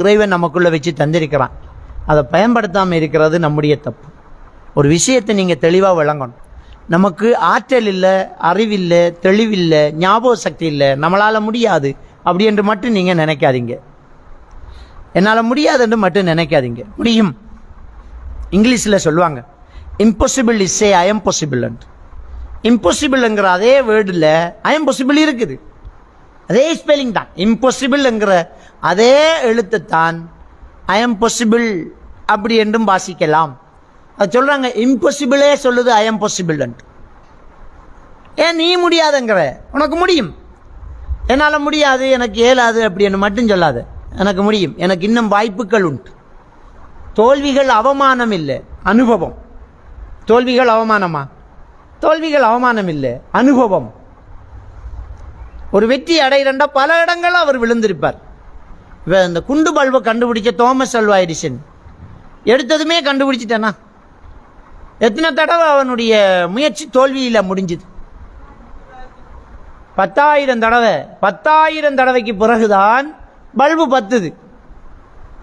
இறைவன் நமக்குள்ள வச்சு தந்திருக்கிறான். அதை பயன்படுத்தாமல் இருக்கிறது நம்முடைய தப்பு. ஒரு விஷயத்தை நீங்கள் தெளிவாக விளங்கணும். நமக்கு ஆற்றல் இல்லை, அறிவில்லை, தெளிவில்லை, ஞாபக சக்தி இல்லை, நம்மளால் முடியாது அப்படி என்று மட்டும் நீங்கள் நினைக்காதீங்க. என்னால் முடியாது என்று மட்டும் நினைக்காதீங்க. முடியும். இங்கிலீஷில் சொல்லுவாங்க, impossible is a I M possible. இம்பாசிபிள்ங்கிற அதே வேர்டில் ஐ எம் பாசிபிள் இருக்குது. அதே ஸ்பெல்லிங் தான். இம்பாசிபிள்ங்கிற அதே எழுத்து தான் ஐ எம் பாசிபிள் அப்படி என்றும் வாசிக்கலாம். அது சொல்றாங்க, இம்பாசிபிளே சொல்லுது ஐ எம் பாசிபிள். ஏன் நீ முடியாதுங்கிற? உனக்கு முடியும். என்னால் முடியாது, எனக்கு இயலாது அப்படின்னு மட்டும் சொல்லாத. எனக்கு முடியும், எனக்கு இன்னும் வாய்ப்புகள் உண்டு. தோல்விகள் அவமானம் இல்லை, அனுபவம். தோல்விகள் அவமானமா? தோல்விகள் அவமானம் இல்லை, அனுபவம். ஒரு வெற்றி அடைகிறண்டா பல இடங்கள் அவர் விழுந்திருப்பார். இந்த குண்டு பல்பை கண்டுபிடிச்ச தாமஸ் ஆல்வா எடிசன் எடுத்ததுமே கண்டுபிடிச்சிட்டானா? எத்தனை தடவை அவனுடைய முயற்சி தோல்வியில் முடிஞ்சுது? 10,000 தடவை. 10,000 தடவைக்கு பிறகுதான் பல்பு பத்துது.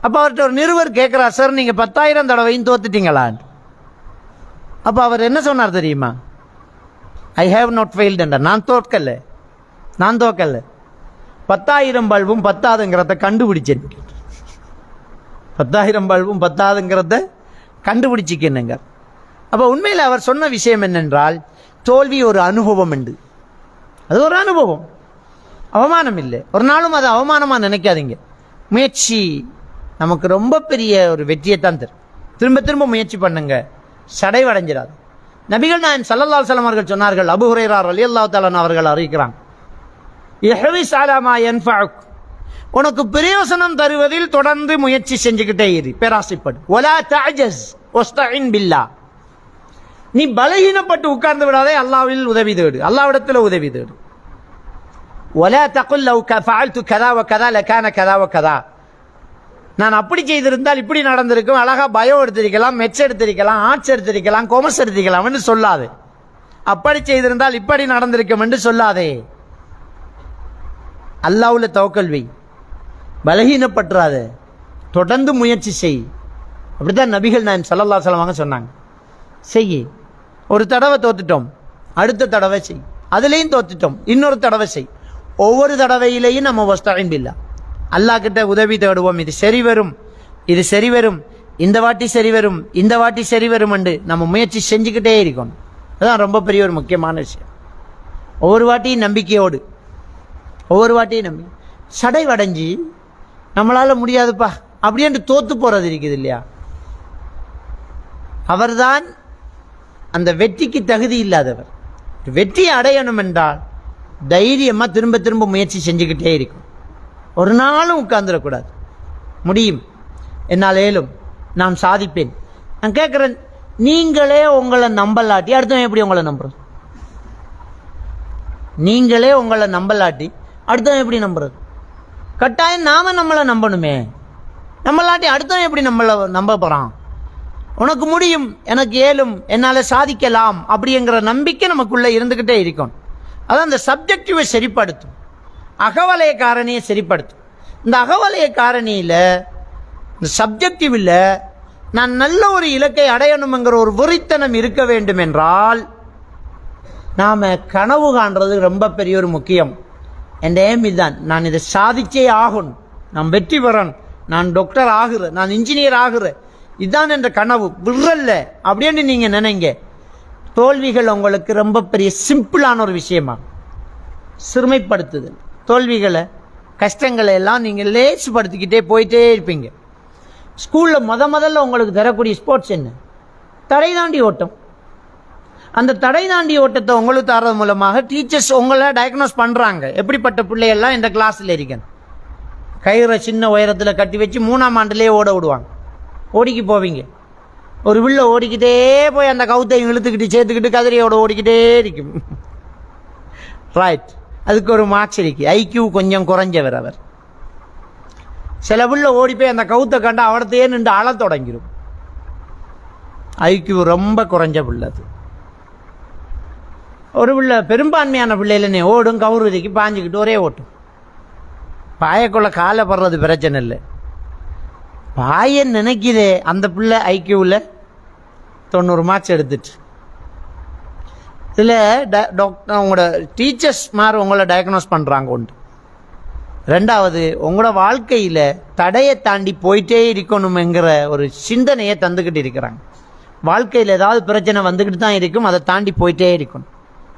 அப்போ அவர்கிட்ட ஒரு நிருபர் கேட்குறார், சார் நீங்கள் 10,000 தடவையும் தோத்துட்டீங்களான். அப்போ அவர் என்ன சொன்னார் தெரியுமா? ஐ ஹேவ் நாட் ஃபெயில்ட் என்றார். நான் தோக்கல 10,000 பல்பும் பத்தாதுங்கிறத கண்டுபிடிச்சேன். 10,000 பல்பும் பத்தாதுங்கிறத கண்டுபிடிச்சிக்கணுங்க. அப்போ உண்மையில் அவர் சொன்ன விஷயம் என்னென்றால், தோல்வி ஒரு அனுபவம் உண்டு. அது ஒரு அனுபவம், அவமானம் இல்லை. ஒரு நாளும் அதை அவமானமாக நினைக்காதீங்க. முயற்சி நமக்கு ரொம்ப பெரிய ஒரு வெற்றியை தான் தரும். திரும்ப திரும்ப முயற்சி பண்ணுங்க, சடைவடைஞ்சிடாது. நபிகள் நாயகம் ஸல்லல்லாஹு அலைஹி வஸல்லம் அவர்கள் சொன்னார்கள், அபூ ஹுரைரா ரலியல்லாஹு தஆலா அவர்கள் அறிவிக்கிறாங்க, இஹ்ரிஸ் அலா மா யன்ஃபஉக், உனக்கு பிரயோசனம் தருவதில் தொடர்ந்து முயற்சி செஞ்சுக்கிட்டே இரு, பேராசைப்படு. வலா தஅஜஸ் வஸ்தஇன் பில்லாஹ், நீ பலகீனப்பட்டு உட்கார்ந்து விடாதே, அல்லாஹ்வில் உதவி தேடு, அல்லாஹ்விடத்தில் உதவி தேடு. வலா தகுல் லவ் ஃபஅல்து கதா வ கதா லகான கதா வ கதா, நான் அப்படி செய்திருந்தால் இப்படி நடந்திருக்கும், அழகா பயோ எடுத்திருக்கலாம், மெட்ஸ் எடுத்திருக்கலாம், ஆர்ட்ஸ் எடுத்திருக்கலாம், காமர்ஸ் எடுத்திருக்கலாம் என்று சொல்லாதே. அப்படி செய்திருந்தால் இப்படி நடந்திருக்கும் என்று சொல்லாதே. அல்லாஹ்வுல தவக்கல் வை, பலகீனப்பட்டுறாத, தொடர்ந்து முயற்சி செய். அப்படித்தான் நபிகள் நாயகம் ஸல்லல்லாஹு அலைஹி வஸல்லம் சொன்னாங்க. செய். ஒரு தடவை தோத்துட்டோம், அடுத்த தடவை செய். அதுலேயும் தோத்துட்டோம், இன்னொரு தடவை செய். ஒவ்வொரு தடவையிலையும் நம்ம வஸ்தஈன் பில்லாஹ், அல்லாஹ் கிட்ட உதவி தேடுவோம். இது சரி வரும், இது சரி வரும், இந்த வாட்டி சரி வரும், இந்த வாட்டி சரி வரும் என்று நம்ம முயற்சி செஞ்சுக்கிட்டே இருக்கணும். அதுதான் ரொம்ப பெரிய ஒரு முக்கியமான விஷயம். ஒவ்வொரு வாட்டியும் நம்பிக்கையோடு, ஒவ்வொரு வாட்டியும் நம்பி சடைவடைஞ்சி நம்மளால் முடியாதுப்பா அப்படின்ட்டு தோத்து போகிறது இருக்குது இல்லையா, அவர்தான் அந்த வெற்றிக்கு தகுதி இல்லாதவர். வெற்றியை அடையணும் என்றால் தைரியமாக திரும்ப திரும்ப முயற்சி செஞ்சுக்கிட்டே இருக்கும். ஒரு நாளும் உட்கார்ந்துடக்கூடாது. முடியும், என்னால் ஏலும், நான் சாதிப்பேன். நான் கேட்குறேன், நீங்களே உங்களை நம்பலாட்டி அடுத்தவன் எப்படி உங்களை நம்புறது? நீங்களே உங்களை நம்பலாட்டி அடுத்தவன் எப்படி நம்புறது? கட்டாயம் நாம நம்மளை நம்பணுமே. நம்மளாட்டி அடுத்தவன் எப்படி நம்ப போகிறான்? உனக்கு முடியும், எனக்கு ஏலும், என்னால் சாதிக்கலாம் அப்படிங்கிற நம்பிக்கை நமக்குள்ளே இருந்துக்கிட்டே இருக்கும். அதான் இந்த சப்ஜெக்டிவை சரிப்படுத்தும், அகவலய காரணியை சரிப்படுத்தும். இந்த அகவலய காரணியில், இந்த சப்ஜெக்டிவில் நான் நல்ல ஒரு இலக்கை அடையணுங்கிற ஒரு வெறித்தனம் இருக்க வேண்டும் என்றால் நாம் கனவு காண்றது ரொம்ப பெரிய ஒரு முக்கியம். என் ஏம் இதுதான், நான் இதை சாதிச்சே ஆகணும், நான் வெற்றி பெறணும், நான் டாக்டர் ஆகுறேன், நான் இன்ஜினியர் ஆகுறேன், இதுதான் என்ற கனவு விரல்ல அப்படின்னு நீங்கள் நினைங்க. தோல்விகள் உங்களுக்கு ரொம்ப பெரிய சிம்பிளான ஒரு விஷயமா சிறுமைப்படுத்துது. தோல்விகளை, கஷ்டங்களை எல்லாம் நீங்கள் லேசுப்படுத்திக்கிட்டே போயிட்டே இருப்பீங்க. ஸ்கூலில் முதல்ல உங்களுக்கு தரக்கூடிய ஸ்போர்ட்ஸ் என்ன? தடை தாண்டி ஓட்டம். அந்த தடை தாண்டி ஓட்டத்தை உங்களுக்கு தரது மூலமாக டீச்சர்ஸ் உங்களை டயக்னோஸ் பண்ணுறாங்க, எப்படிப்பட்ட பிள்ளைகள்லாம் இந்த கிளாஸில் இருக்கணும். கயிறை சின்ன உயரத்தில் கட்டி வச்சு 3ஆம் ஆண்டுலேயே ஓட விடுவாங்க. ஓடிக்கு போவீங்க, ஒரு வில்ல ஓடிக்கிட்டே போய் அந்த கவுத்தையும் இழுத்துக்கிட்டு சேர்த்துக்கிட்டு கதிரையோட ஓடிக்கிட்டே இருக்கும். ரைட், அதுக்கு ஒரு மார்க்ஸ் இருக்கு. ஐக்யூ கொஞ்சம் குறைஞ்சவர் அவர். சில பிள்ளை ஓடி போய் அந்த கவுத்தை கண்டு அவடத்தையே நின்று அழ தொடங்கிடும். ஐக்யூ ரொம்ப குறைஞ்ச பிள்ளை அது. ஒரு பிள்ளை, பெரும்பான்மையான பிள்ளையிலனே ஓடும், கவுருதிக்கு பாஞ்சிக்கிட்டு ஒரே ஓட்டும். பாயக்குள்ள காலை படுறது பிரச்சனை இல்லை, பாயன் நினைக்குதே அந்த பிள்ளை ஐக்கியூவில் 90 மார்க்ஸ் எடுத்துட்டு. இதில் டாக்டர் உங்களோட டீச்சர்ஸ் மாதிரி உங்களை டயக்னோஸ் பண்ணுறாங்க உண்டு. ரெண்டாவது, உங்களோட வாழ்க்கையில் தடையை தாண்டி போயிட்டே இருக்கணுங்கிற ஒரு சிந்தனையை தந்துக்கிட்டு இருக்கிறாங்க. வாழ்க்கையில் ஏதாவது பிரச்சனை வந்துக்கிட்டு தான் இருக்கும், அதை தாண்டி போயிட்டே இருக்கணும்.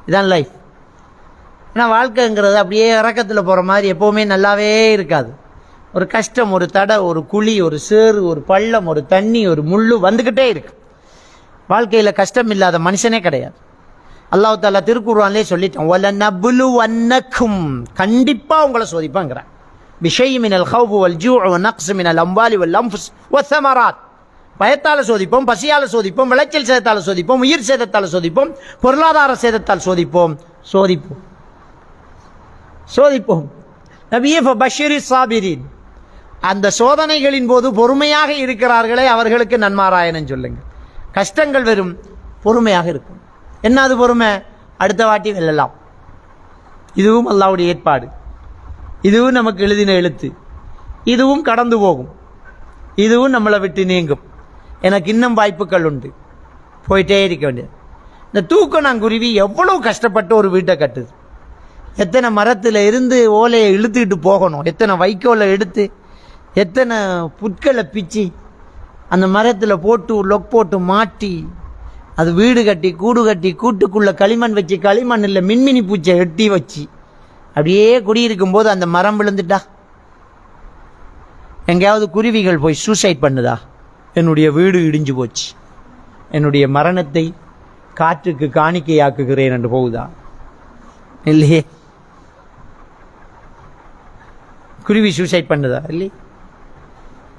இதுதான் லைஃப். ஏன்னா வாழ்க்கைங்கிறது அப்படியே இறக்கத்தில் போகிற மாதிரி எப்போவுமே நல்லாவே இருக்காது. ஒரு கஷ்டம், ஒரு தடை, ஒரு குழி, ஒரு சேறு, ஒரு பள்ளம், ஒரு தண்ணி, ஒரு முள்ளு வந்துக்கிட்டே இருக்கு. வாழ்க்கையில் கஷ்டம் இல்லாத மனுஷனே கிடையாது. அல்லாஹ் தஆலா திருக்குர்ஆன்லயே சொல்லிட்டான், வலனப்லுவன்னக்கும், கண்டிப்பாக உங்களை சோதிப்பாங்கிறான். பிஷைஇ மினல் ஹௌஃபி வல் ஜூஇ வ நக்ஸி மினல் அம்வாலி வல் அன்ஃபுஸ் வஸ்ஸமராத், பயத்தால் சோதிப்போம், பசியால் சோதிப்போம், விளைச்சல் சேதத்தால் சோதிப்போம், உயிர் சேதத்தால் சோதிப்போம், பொருளாதார சேதத்தால் சோதிப்போம். நபியே ஃபபஷிரி சாபிரீன், அந்த சோதனைகளின் போது பொறுமையாக இருக்கிறார்களே அவர்களுக்கு நன்மாராயணன் சொல்லுங்க. கஷ்டங்கள் வரும், பொறுமையாக இருக்கும். என்ன அது பொறுமை? அடுத்த வாட்டி வெல்லலாம். இதுவும் அல்லாஹ்வுடைய ஏற்பாடு, இதுவும் நமக்கு எழுதின எழுத்து, இதுவும் கடந்து போகும், இதுவும் நம்மளை விட்டு நீங்கும். எனக்கு இன்னும் வாய்ப்புகள் உண்டு, போயிட்டே இருக்க வேண்டியது. இந்த தூக்கணாங்குருவி எவ்வளோ கஷ்டப்பட்டு ஒரு வீட்டை கட்டுது. எத்தனை மரத்தில் இருந்து ஓலையை இழுத்துக்கிட்டு போகணும், எத்தனை வைக்கோலை எடுத்து, எத்தனை புட்களை பிச்சு அந்த மரத்தில் போட்டு லொக் போட்டு மாட்டி, அது வீடு கட்டி கூடு கட்டி கூட்டுக்குள்ளே களிமண் வச்சு, களிமண்ணில் மின்மினி பூச்சை எட்டி வச்சு அப்படியே குடியிருக்கும் போது அந்த மரம் விழுந்துட்டா, எங்கேயாவது குருவிகள் போய் சூசைட் பண்ணுதா? என்னுடைய வீடு இடிஞ்சு போச்சு, என்னுடைய மரணத்தை காற்றுக்கு காணிக்கையாக்குகிறேன் என்று போகுதா? இல்லையே. குருவி சூசைட் பண்ணுதா? இல்லை.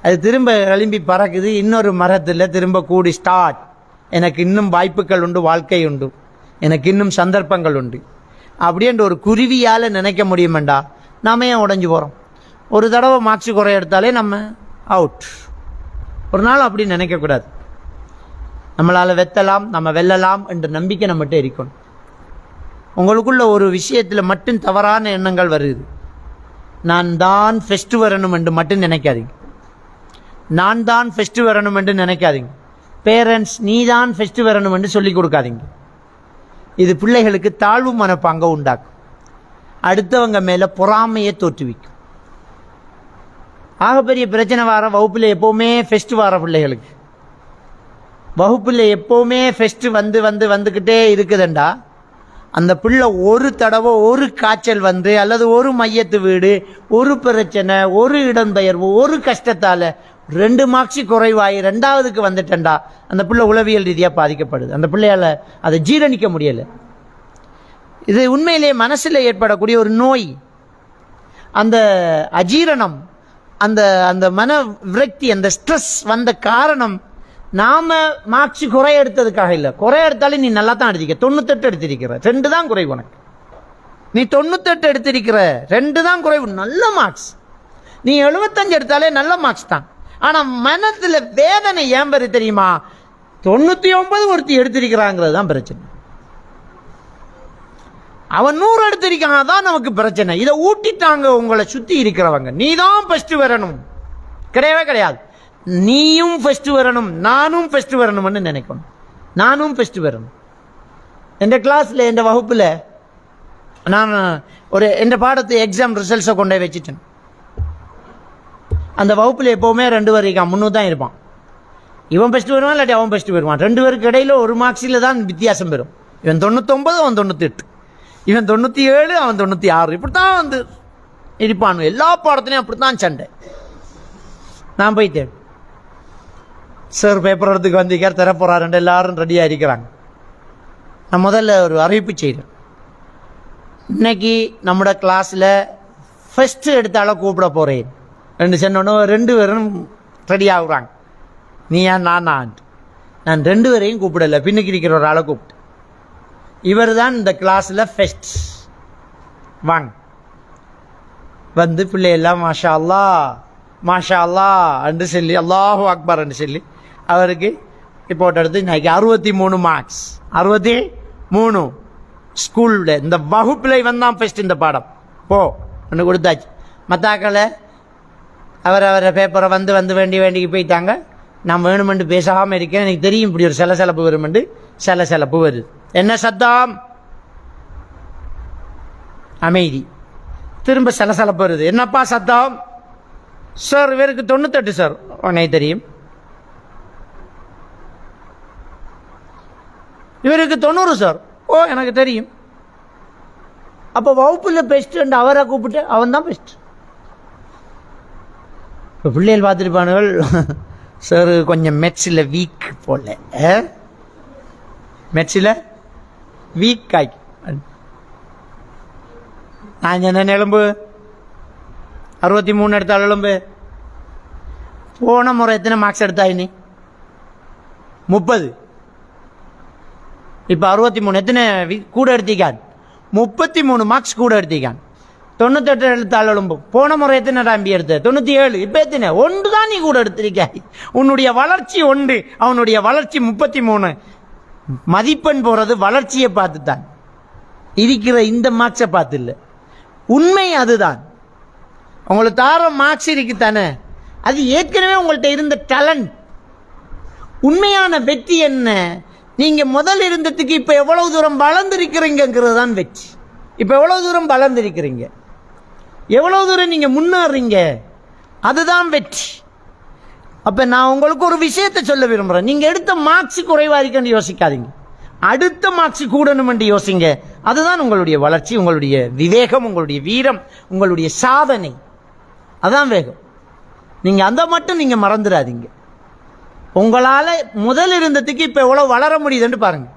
அது திரும்ப எழும்பி பறக்குது, இன்னொரு மரத்தில் திரும்ப கூடி ஸ்டார்ட். எனக்கு இன்னும் வாய்ப்புகள் உண்டு, வாழ்க்கை உண்டு, எனக்கு இன்னும் சந்தர்ப்பங்கள் உண்டு அப்படின்ற ஒரு குருவியால் நினைக்க முடியுமெண்டா நாம ஏன் உடஞ்சி போகிறோம்? ஒரு தடவை மார்க்ஸ் குறை எடுத்தாலே நம்ம அவுட். ஒரு நாள் அப்படி நினைக்கக்கூடாது. நம்மளால் வெத்தலாம், நம்ம வெல்லலாம் என்ற நம்பிக்கை நம்மகிட்ட இருக்கணும். உங்களுக்குள்ள ஒரு விஷயத்தில் மட்டும் தவறான எண்ணங்கள் வருது. நான் தான் ஃபெஸ்ட் வரணும் என்று மட்டும் நினைக்காதீங்க. நான் தான் ஃபெஸ்ட் வரணும் என்று நினைக்காதீங்க. பேரண்ட்ஸ் நீ தான் ஃபெஸ்ட் வரணும் என்று சொல்லிக் கொடுக்காதீங்க. இது பிள்ளைகளுக்கு தாழ்வு மனப்பாங்க உண்டாக்கும், அடுத்தவங்க மேலே பொறாமையை தோற்றுவிக்கும். ஆகப்பெரிய பிரச்சனை வர வகுப்பில் எப்போவுமே ஃபெஸ்ட் வர பிள்ளைகளுக்கு, வகுப்பில் எப்போவுமே ஃபெஸ்ட் வந்துக்கிட்டே இருக்குதுண்டா, அந்த பிள்ளை ஒரு தடவை ஒரு காய்ச்சல் வந்து அல்லது ஒரு மையத்து வீடு, ஒரு பிரச்சனை, ஒரு இடம்பெயர்வு, ஒரு கஷ்டத்தால் 2 மார்க்ஸ் குறைவாகி 2வதுக்கு வந்துட்டேன்டா, அந்த பிள்ளை உளவியல் ரீதியாக பாதிக்கப்படுது. அந்த பிள்ளையால் அதை ஜீரணிக்க முடியலை. இது உண்மையிலேயே மனசில் ஏற்படக்கூடிய ஒரு நோய். அந்த அஜீரணம், அந்த அந்த மன விரக்தி, அந்த ஸ்ட்ரெஸ் வந்த காரணம் நாம மார்க்ஸ் குறை எடுத்ததுக்காக இல்லை. குறை எடுத்தாலும் நீ நல்லா தான் எடுத்திருக்க, 98 எடுத்திருக்கிற, 2 தான் குறைவு உனக்கு. நீ 98 எடுத்திருக்கிற, 2 தான் குறைவு, நல்ல மார்க்ஸ். நீ 75 எடுத்தாலே நல்ல மார்க்ஸ் தான். ஆனால் மனத்தில் வேதனை ஏன் பெரு தெரியுமா? 99 ஒருத்தி எடுத்திருக்கிறாங்கிறது தான் பிரச்சனை. அவன் 100 எடுத்திருக்கான், தான் நமக்கு பிரச்சனை. இதை ஊட்டிட்டாங்க உங்களை சுற்றி இருக்கிறவங்க. நீ தான் ஃபர்ஸ்ட் வரணும், கிடையவே கிடையாது. நீயும் ஃபர்ஸ்ட் வரணும், நானும் ஃபர்ஸ்ட் வரணும்னு நினைக்கணும். நானும் ஃபர்ஸ்ட் வரணும். என் கிளாஸில், என் வகுப்பில் நான் ஒரு என் பாடத்தை எக்ஸாம் ரிசல்ட்ஸை கொண்டே வச்சுட்டேன். அந்த வகுப்பில் எப்போவுமே 2 பேர் இருக்கான், 3 தான் இருப்பான். இவன் ஃபஸ்ட்டு வருவான், இல்லாட்டி அவன் ஃபஸ்ட்டு வருவான். 2 பேருக்கு இடையில 1 மார்க்ஸில் தான் வித்தியாசம் பெறும். இவன் 99, அவன் 98, இவன் 97, அவன் 96, இப்படி தான் வந்து இருப்பான். எல்லா பாடத்துலையும் அப்படி தான் சண்டை. நான் போயிட்டேன், சார் பேப்பர் எடுத்துக்கு வந்திருக்கார், தரப்போறாரு, எல்லாரும் ரெடியாக இருக்கிறாங்க. நான் முதல்ல ஒரு அறிவிப்பு செய்கிறேன். இன்னைக்கு நம்மளோட கிளாஸில் ஃபஸ்ட்டு எடுத்தால கூப்பிட போகிறேன் ரெண்டு சொன்னோன்னு 2 பேரும் ரெடி ஆகுறாங்க. நீ ஏன் நான் 2 பேரையும் கூப்பிடலை, பின்னுக்கு இருக்கிற ஒரு ஆளை கூப்பிட்டு, இவர் தான் இந்த கிளாஸில் ஃபஸ்ட், வாங்க. வந்து பிள்ளையெல்லாம் மாஷா அல்லா மாஷா அல்லா என்று சொல்லி, அல்லாஹு அக்பர் என்று சொல்லி அவருக்கு ரிப்போர்ட் எடுத்து இன்னைக்கு 63 மார்க்ஸ், 63 ஸ்கூலில் இந்த வகுப்பில் வந்தான் ஃபஸ்ட் இந்த பாடம் போ ஒன்று கொடுத்தாச்சு. மத்தாக்களை அவரை பேப்பரை வந்து வேண்டிக்கு போயிட்டாங்க. நான் வேணுமென்று பேசாமல் இருக்கேன். எனக்கு தெரியும் இப்படி ஒரு சலசலப்பு வருமெண்டு. சலசலப்பு வருது. என்ன சத்தம்? அமைதி. திரும்ப சலசலப்பு வருது. என்னப்பா சத்தம்? சார் இவருக்கு 98 சார். உனக்கு தெரியும். இவருக்கு 90 சார். ஓ எனக்கு தெரியும். அப்போ வகுப்பில் பெஸ்ட் அவரை கூப்பிட்டு அவன் தான் பெஸ்ட். இப்போ பிள்ளைகள் பார்த்துருப்பானுகள், சார் கொஞ்சம் மெட்ஸில் வீக் போல, மெட்ஸில் வீக் ஆகி. நான் என்ன எலும்பு 63 எடுத்தாள் எலும்பு. போன முறை எத்தனை மார்க்ஸ் எடுத்தாய் நீ? 30. இப்போ 63. எத்தனை கூட எடுத்திக்கான்? 33 மார்க்ஸ் கூட எடுத்திக்கான். 98 எடுத்தாள் எலும்பு. போன முறை எத்தனை டாம்பி எடுத்த? 97. இப்போ எத்தனை? 1 தான் நீ கூட எடுத்திருக்காய். உன்னுடைய வளர்ச்சி 1, அவனுடைய வளர்ச்சி 33. மதிப்பெண் போறது வளர்ச்சியை பார்த்து தான், இருக்கிற இந்த மார்க்ஸை பார்த்து இல்லை. உண்மை அதுதான். உங்களுக்கு தார மார்க்ஸ் இருக்குத்தானே, அது ஏற்கனவே உங்கள்கிட்ட இருந்த டேலண்ட். உண்மையான வெற்றி என்ன? நீங்க முதல் இருந்ததுக்கு இப்ப எவ்வளவு தூரம் வளர்ந்திருக்கிறீங்கிறது தான் வெற்றி. இப்ப எவ்வளவு தூரம் வளர்ந்திருக்கிறீங்க, எவ்வளவு தூரம் நீங்க முன்னேறீங்க, அதுதான் வெற்றி. அப்ப நான் உங்களுக்கு ஒரு விஷயத்தை சொல்ல விரும்புறேன். நீங்க எடுத்த மார்க்ஸ் குறைவா இருக்குன்னு யோசிக்காதீங்க, அடுத்த மார்க்ஸ் கூடணும் என்று யோசிங்க. அதுதான் உங்களுடைய வளர்ச்சி, உங்களுடைய விவேகம், உங்களுடைய வீரம், உங்களுடைய சாதனை. அதான் வேகம். நீங்க அந்த மட்டும் நீங்க மறந்துடாதீங்க. உங்களால முதல் இருந்ததுக்கு இப்ப எவ்வளவு வளர முடியுதுன்னு பாருங்க.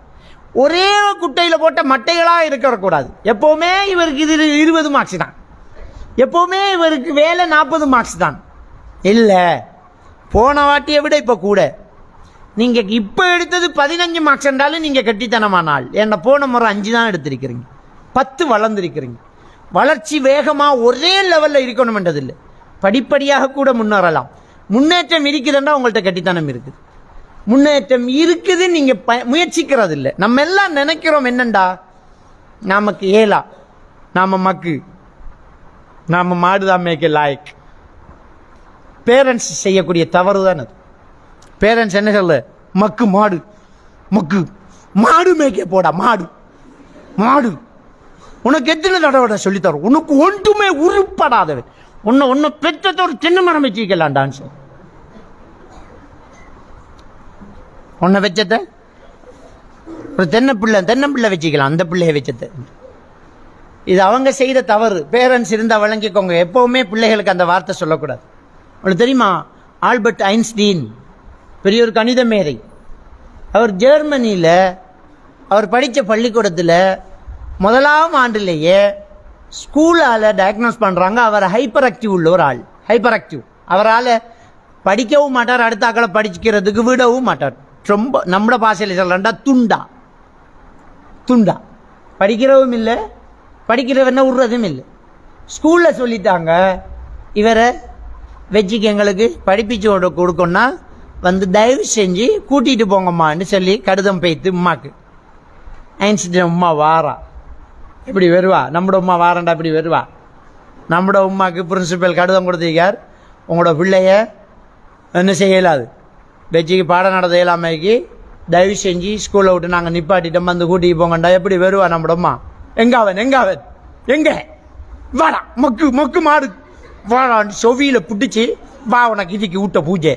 ஒரே குட்டையில போட்ட மட்டைகளா இருக்கக்கூடாது. எப்பவுமே இவருக்கு இது 20 மார்க்ஸ் தான், எப்பவுமே இவருக்கு வேலை 40 மார்க்ஸ் தான். இல்ல, போன வாட்டியை விட இப்ப கூட. நீங்க இப்ப எடுத்தது 15 மார்க்ஸ் என்றாலும் நீங்க கட்டித்தனமானால், என்ன போன முறை 5 தான் எடுத்திருக்கிறீங்க, 10 வளர்ந்திருக்கிறீங்க. வளர்ச்சி வேகமா ஒரே லெவல்ல இருக்கணும் என்றதில்லை, படிப்படியாக கூட முன்னேறலாம். முன்னேற்றம் இருக்குதுன்னா உங்கள்கிட்ட கட்டித்தனம் இருக்குது. முன்னேற்றம் இருக்குது, நீங்க முயற்சிக்கிறது இல்லை. நம்ம எல்லாம் நினைக்கிறோம் என்னண்டா, நமக்கு ஏலா, நாம மக்கு, நாம மாடுதான் மேய்க்க லாய்க். பேரண்ட்ஸ் செய்யக்கூடிய தவறு தான் அது. பேரண்ட்ஸ் என்ன சொல்ல, மக்கு மாடு, மக்கு மாடு மேய்க்க போடா, மாடு மாடு. உனக்கு எத்தனை தடவை சொல்லித்தரும்? உனக்கு ஒன்றுமே உருப்படாதவன். உன்னை பெற்றத ஒரு தென்னை மரம் வச்சுக்கலாம் டான்ஸ். உன்னை வச்சத ஒரு தென்னம்பிள்ளை வச்சுக்கலாம், அந்த பிள்ளைய வச்சத. இது அவங்க செய்த தவறு. பேரண்ட்ஸ் இருந்தா வழங்கிக்கோங்க. எப்பவுமே பிள்ளைகளுக்கு அந்த வார்த்தை சொல்லக்கூடாது. உங்களுக்கு தெரியுமா, ஆல்பர்ட் ஐன்ஸ்டீன் பெரிய ஒரு கணித மேதை. அவர் ஜெர்மனியில் அவர் படித்த பள்ளிக்கூடத்தில் 1ஆம் ஆண்டிலேயே ஸ்கூலால் டயக்னோஸ் பண்ணுறாங்க, அவர் ஹைப்பர் ஆக்டிவ் உள்ள ஒரு ஆள். Hyper active. அவரால் படிக்கவும் மாட்டார், அடுத்த ஆக்களை படிக்கிறதுக்கு விடவும் மாட்டார். ரொம்ப நம்மளோட பாஷையில் சொல்லண்டா துண்டா துண்டா. படிக்கிறவும் இல்லை, படிக்கிறவன விடுறதும் இல்லை. ஸ்கூலில் சொல்லிட்டாங்க, இவரை வச்சுக்கு எங்களுக்கு படிப்பிச்சு கொடுக்கணும்னா வந்து தயவு செஞ்சு கூட்டிகிட்டு போங்கம்மான்னு சொல்லி கடிதம் பெய்த்து உமாக்கு. ஐன்ஸ்டீன் உமா வாரா, இப்படி வருவா, நம்மளோட உமா வாரண்டா இப்படி வருவா. நம்மளோட உமாக்கு பிரின்சிபல் கடிதம் கொடுத்திருக்கார், உங்களோட பிள்ளைய என்ன செய்யலாது, வச்சுக்கு பாடம் நடத்த இயலாமைக்கு தயவு செஞ்சு ஸ்கூலில் விட்டு நாங்கள் நிப்பாட்டிட்டோம், வந்து கூட்டிட்டு போங்கண்டா. எப்படி வருவா நம்மளோட உமா? எங்காவன் எங்க வாடா மொக்கு மொக்கு மாடு வாடான்னு சொவியில் பிடிச்சி, வா உனக்கு இதுக்கு ஊட்ட பூஜை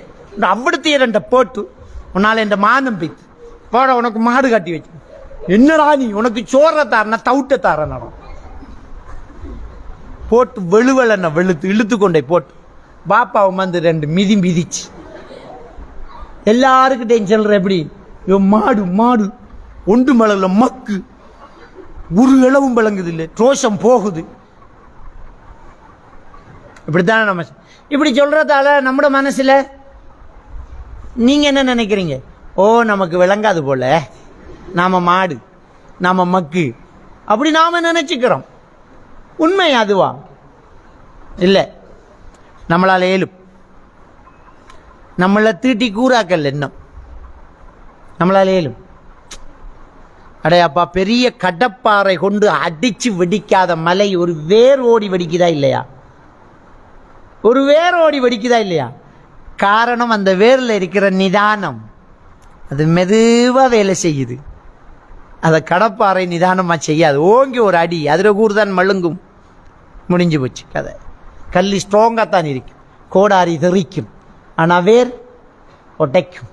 அவ்வளோத்தையே ரெண்ட போட்டு, உன்னால என் மானம் பித்து வாடா உனக்கு மாடு காட்டி வச்சு. என்னடா நீ, உனக்கு சோற தாரனா தவுட்ட தார நடம் போட்டு வெளுவலன வெளுத்து இழுத்து கொண்டே போட்டு பாப்பாவை வந்து 2 மிதிச்சு எல்லாருக்கிட்டையும் சொல்ற. எப்படி மாடு மாடு ஒன்று மலர்ல மக்கு ஒரு இளவும் விளங்குது இல்லை, ரோஷம் போகுது. இப்படித்தானே நம்ம இப்படி சொல்றதால நம்மட மனசுல நீங்க என்ன நினைக்கிறீங்க? ஓ நமக்கு விளங்காது போல, நாம மாடு, நாம மக்கு, அப்படி நாம நினைச்சுக்கிறோம். உண்மை அதுவா? இல்லை, நம்மளால ஏலும். நம்மள தீட்டி கூறாக்கல் இன்னும் நம்மளால ஏலும். அடையாப்பா, பெரிய கடப்பாறை கொண்டு அடிச்சு வெடிக்காத மலை ஒரு வேர் ஓடி வெடிக்குதா இல்லையா? ஒரு வேரோடி வெடிக்குதா இல்லையா? காரணம் அந்த வேரில் இருக்கிற நிதானம். அது மெதுவாக வேலை செய்யுது. அதை கடப்பாறை நிதானமாக செய்யாது. ஓங்கி ஒரு அடி அதில் கூறுதான் மழுங்கும், முடிஞ்சு போச்சு கதை. கல் ஸ்ட்ராங்காக தான் இருக்கும், கோடாரி தெறிக்கும், ஆனால் வேர் ஒட்டைக்கும்,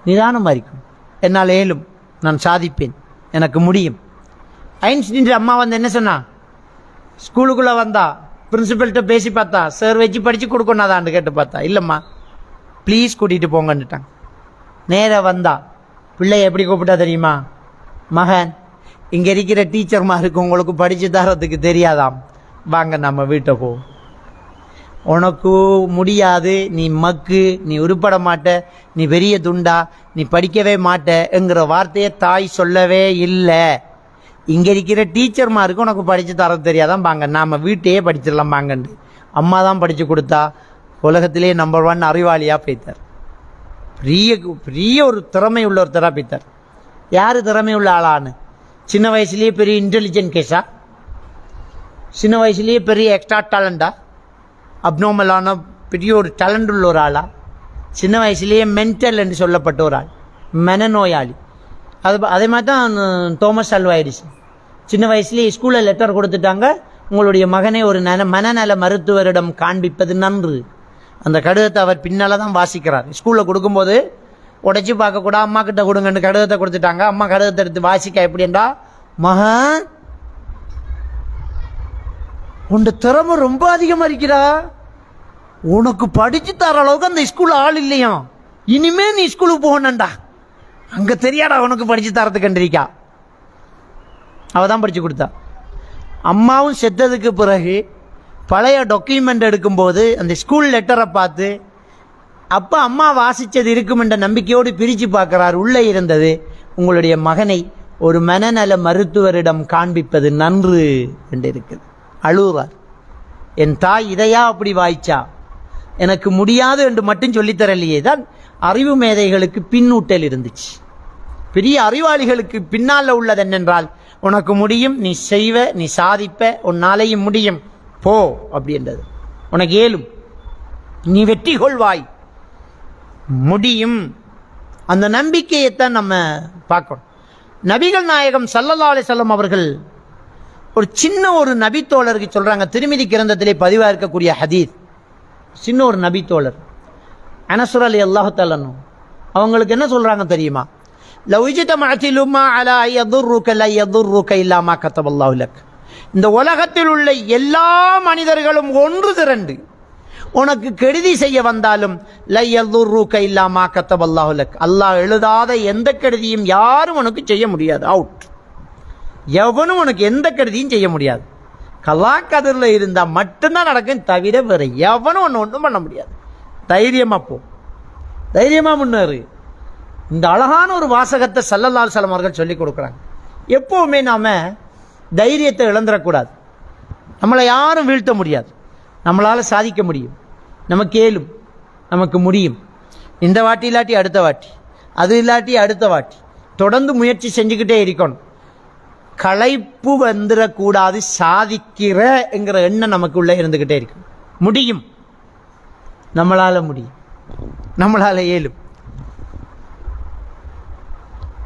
நிதானமாக இருக்கும். என்னால் ஏலும், நான் சாதிப்பேன், எனக்கு முடியும். ஐன்ஸ்டீன் அம்மா வந்து என்ன சொன்னா? ஸ்கூலுக்குள்ளே வந்தா பிரின்சிபல்கிட்ட பேசி பார்த்தா, சார் வச்சு படித்து கொடுக்கணாதான்னு கேட்டு பார்த்தா, இல்லைம்மா ப்ளீஸ் கூட்டிகிட்டு போங்கன்னுட்டாங்க. நேராக வந்தா பிள்ளைய எப்படி கூப்பிட்டா தெரியுமா? மகன், இங்கே இருக்கிற டீச்சர்மாருக்கு உங்களுக்கு படித்து தரத்துக்கு தெரியாதாம், வாங்க நம்ம வீட்டை போ. உனக்கு முடியாது, நீ மக்கு, நீ உருப்பட மாட்ட, நீ பெரிய துண்டா, நீ படிக்கவே மாட்டேங்கிற வார்த்தையை தாய் சொல்லவே இல்லை. இங்கே இருக்கிற டீச்சர்மாருக்கு உனக்கு படித்து தர தெரியாதான், வாங்க நாம் வீட்டையே படிச்சிடலாம் வாங்கண்டு அம்மா தான் படித்து கொடுத்தா. உலகத்திலே நம்பர் 1 அறிவாளியாக போய்த்தார். பெரிய பெரிய ஒரு திறமை உள்ள ஒருத்தராக போய்த்தார். யார் திறமை உள்ள ஆளான்னு? சின்ன வயசுலேயே பெரிய இன்டெலிஜென்ட் கேஸா? சின்ன வயசுலேயே பெரிய எக்ஸ்ட்ரா டேலண்டா? அப்நார்மலான பெரிய ஒரு டேலண்ட் உள்ள ஒரு ஆளா? சின்ன வயசுலேயே மென்டல் என்று சொல்லப்பட்ட ஒரு ஆள், மனநோயாளி. அதே மாதிரி தான் தோமஸ் ஆல்வா எடிசன். சின்ன வயசுலேயே ஸ்கூலில் லெட்டர் கொடுத்துட்டாங்க, உங்களுடைய மகனை ஒரு மனநல மருத்துவரிடம் காண்பிப்பது நன்று. அந்த கடிதத்தை அவர் பின்னால் தான் வாசிக்கிறார். ஸ்கூலில் கொடுக்கும்போது உடைச்சி பார்க்கக்கூடாது, அம்மா கிட்ட கொடுங்கன்னு கடிதத்தை கொடுத்துட்டாங்க. அம்மா கடிதத்தை எடுத்து வாசிக்க எப்படின்றா, மகன் உன் திறமை ரொம்ப அதிகமாக இருக்கிறா, உனக்கு படிச்சு தர அளவுக்கு அந்த ஸ்கூலில் ஆள் இல்லையா, இனிமே நீ ஸ்கூலுக்கு போகணும்டா, அங்க தெரியாடா உனக்கு படிச்சு தரத்துக்கு கண்டிருக்கா. அவ தான் படிச்சு கொடுத்தா. அம்மாவும் செத்ததுக்கு பிறகு பழைய டாக்குமெண்ட் எடுக்கும்போது அந்த ஸ்கூல் லெட்டரை பார்த்து அப்பா அம்மா வாசிச்சது இருக்கும் என்ற நம்பிக்கையோடு பிரித்து பார்க்கிறார். உள்ளே இருந்தது, உங்களுடைய மகனை ஒரு மனநல மருத்துவரிடம் காண்பிப்பது நன்று என்று இருக்குது. அழுகிறார். என் தாய் இதையா அப்படி வாய்ச்சா, எனக்கு முடியாது என்று மட்டும் சொல்லித்தரலையே. தான் அறிவு மேதைகளுக்கு பின்னூட்டல் இருந்துச்சு. பெரிய அறிவாளிகளுக்கு பின்னால் உள்ளது என்னென்றால், உனக்கு முடியும், நீ செய்வ, நீ சாதிப்ப, உன்னாலேயும் முடியும், போ அப்படின்றது. உனக்கு ஏலும், நீ வெற்றி கொள்வாய், முடியும். அந்த நம்பிக்கையைத்தான் நம்ம பார்க்கணும். நபிகள் நாயகம் ஸல்லல்லாஹு அலைஹி வஸல்லம் அவர்கள் ஒரு சின்ன ஒரு நபித்தோழருக்கு சொல்றாங்க. திருமிதி கிரந்தத்திலே பதிவாக இருக்கக்கூடிய ஹதீஸ். சின்ன ஒரு நபித்தோழர் அனஸ் ரலியல்லாஹு தஆலா அன்ஹு அவங்களுக்கு என்ன சொல்றாங்க தெரியுமா? லவ் இஜ்தமஅத்தில் உம்மா அலா யதுர்ருக லா யதுர்ருக இல்லா மா கதபல்லாஹு லக். இந்த உலகத்தில் உள்ள எல்லா மனிதர்களும் ஒன்று திரண்டு உனக்கு கெடுதி செய்ய வந்தாலும் லா யதுர்ருக இல்லா மா கதபல்லாஹு லக், அல்லாஹ் எழுதாத எந்த கெடுதியும் யாரும் உனக்கு செய்ய முடியாது. அவுட். எவனும் உனக்கு எந்த கெடுதியும் செய்ய முடியாது. கலாக்கதிரில் இருந்தால் மட்டும்தான் நடக்கும், தவிர வேற எவனும் ஒன்றும் பண்ண முடியாது. தைரியமா போ, தைரியமா முன்னேறு. இந்த அழகான ஒரு வாசகத்தை ஸல்லல்லாஹு அலைஹி வஸல்லம் அவர்கள் சொல்லிக் கொடுக்குறாங்க. எப்பவுமே நாம தைரியத்தை இழந்துடக்கூடாது. நம்மளை யாரும் வீழ்த்த முடியாது, நம்மளால சாதிக்க முடியும், நமக்கு ஏலும், நமக்கு முடியும். இந்த வாட்டி இல்லாட்டி அடுத்த வாட்டி, அது இல்லாட்டி அடுத்த வாட்டி, தொடர்ந்து முயற்சி செஞ்சுக்கிட்டே இருக்கணும். களைப்பு வந்துடக்கூடாது. சாதிக்கிற எண்ணம் நமக்குள்ள இருந்துகிட்டே இருக்கு. முடியும், நம்மளால முடியும், நம்மளால ஏலும்.